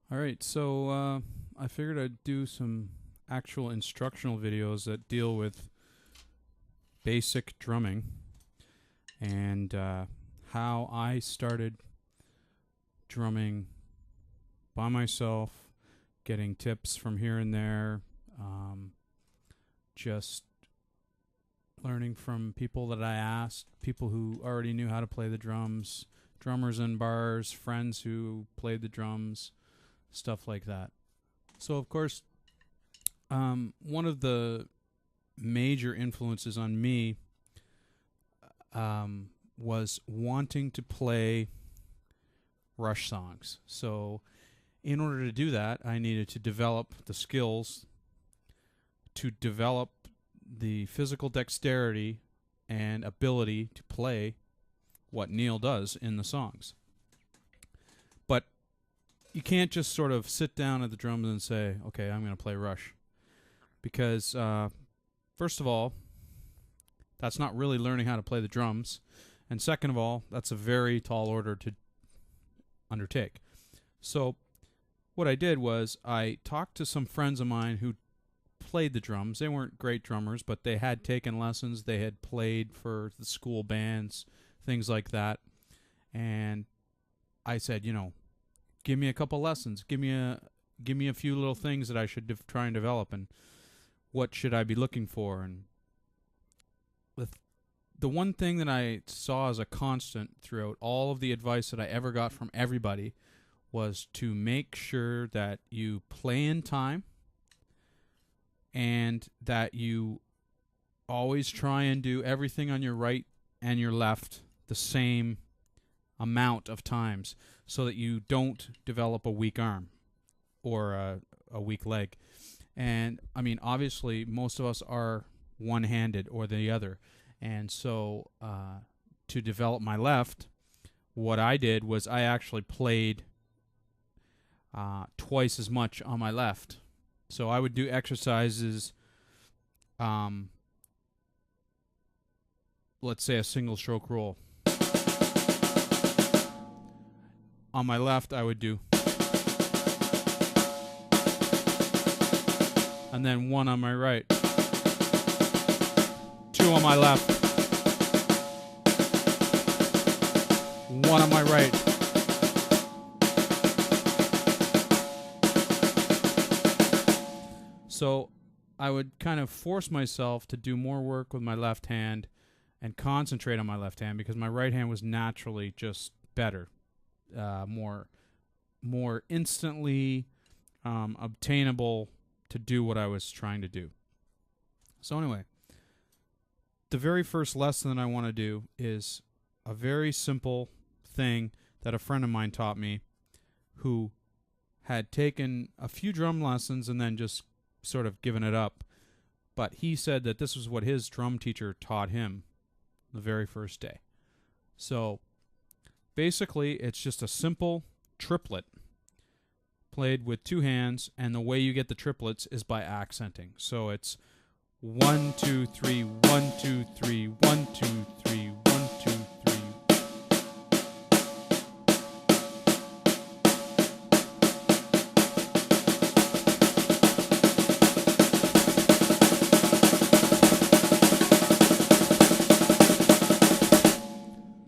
All right, so I figured I'd do some actual instructional videos that deal with basic drumming and how I started drumming by myself, getting tips from here and there, just learning from people that I asked, people who already knew how to play the drums, drummers in bars, friends who played the drums, stuff like that. So, of course, one of the major influences on me was wanting to play Rush songs. So, in order to do that, I needed to develop the skills to develop the physical dexterity and ability to play what Neil does in the songs. But you can't just sort of sit down at the drums and say, okay, I'm going to play Rush. Because, first of all, that's not really learning how to play the drums. And second of all, that's a very tall order to undertake. So what I did was I talked to some friends of mine who played the drums. They weren't great drummers, but they had taken lessons. They had played for the school bands, things like that. And I said, give me a couple lessons. Give me a few little things that I should try and develop, and what should I be looking for. And the one thing that I saw as a constant throughout all of the advice that I ever got from everybody was to make sure that you play in time and that you always try and do everything on your right and your left the same amount of times so that you don't develop a weak arm or a weak leg. And, I mean, obviously, most of us are one-handed or the other. And so to develop my left, what I did was I actually played twice as much on my left. So I would do exercises, let's say a single stroke roll. On my left, I would do. And then one on my right. Two on my left. One on my right. So I would kind of force myself to do more work with my left hand and concentrate on my left hand because my right hand was naturally just better, more instantly obtainable to do what I was trying to do. So anyway, the very first lesson that I want to do is a very simple thing that a friend of mine taught me who had taken a few drum lessons and then just sort of given it up. But he said that this was what his drum teacher taught him the very first day. So basically, it's just a simple triplet played with two hands, and the way you get the triplets is by accenting. So it's 1, 2, 3, 1, 2, 3, 1, 2, 3, 1, 2, 3.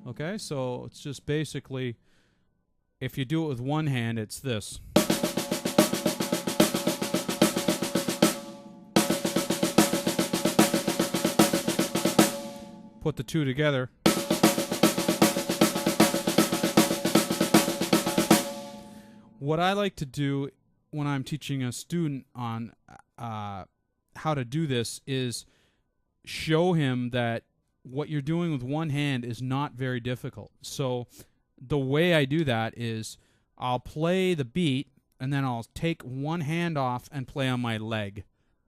Okay, so it's just basically, if you do it with one hand, it's this. Put the two together. What I like to do when I'm teaching a student on how to do this is show him that what you're doing with one hand is not very difficult. So the way I do that is I'll play the beat and then I'll take one hand off and play on my leg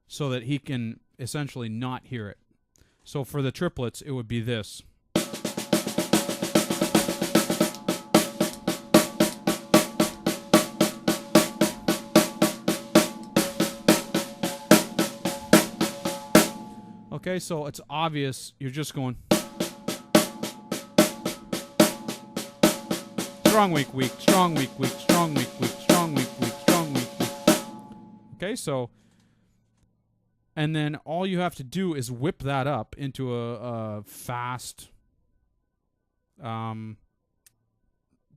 so that he can essentially not hear it. So for the triplets, it would be this. Okay, so it's obvious you're just going strong, weak, weak, strong, weak, weak, strong, weak, weak, strong, weak, weak, Okay, so, and then all you have to do is whip that up into a fast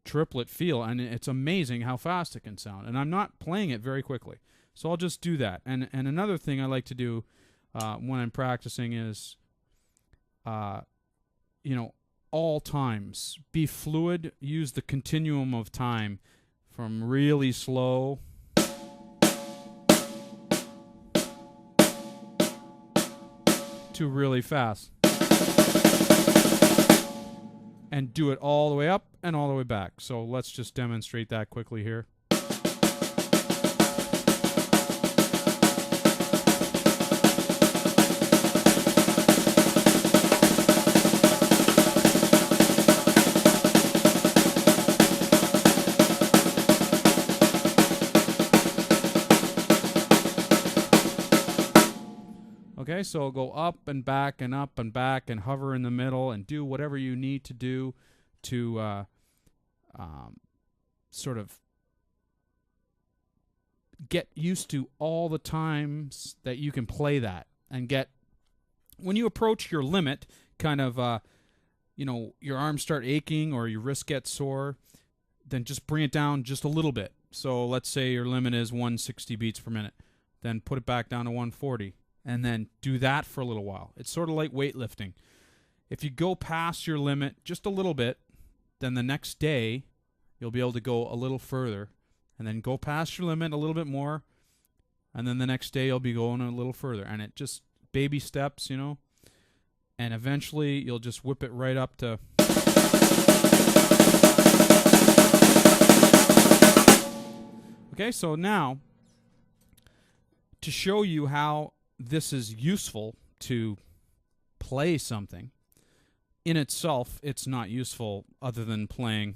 triplet feel, and it's amazing how fast it can sound. And I'm not playing it very quickly, so I'll just do that. And another thing I like to do when I'm practicing is, all times. Be fluid. Use the continuum of time from really slow to really fast. And do it all the way up and all the way back. So let's just demonstrate that quickly here. Okay, so go up and back and up and back and hover in the middle and do whatever you need to do to sort of get used to all the times that you can play that, and get, when you approach your limit, kind of, your arms start aching or your wrist gets sore, then just bring it down just a little bit. So let's say your limit is 160 beats per minute. Then put it back down to 140. And then do that for a little while. It's sort of like weightlifting. If you go past your limit just a little bit, then the next day you'll be able to go a little further, and then go past your limit a little bit more, and then the next day you'll be going a little further. And it just baby steps, and eventually you'll just whip it right up to... Okay, so now, to show you how this is useful to play something, in itself, it's not useful other than playing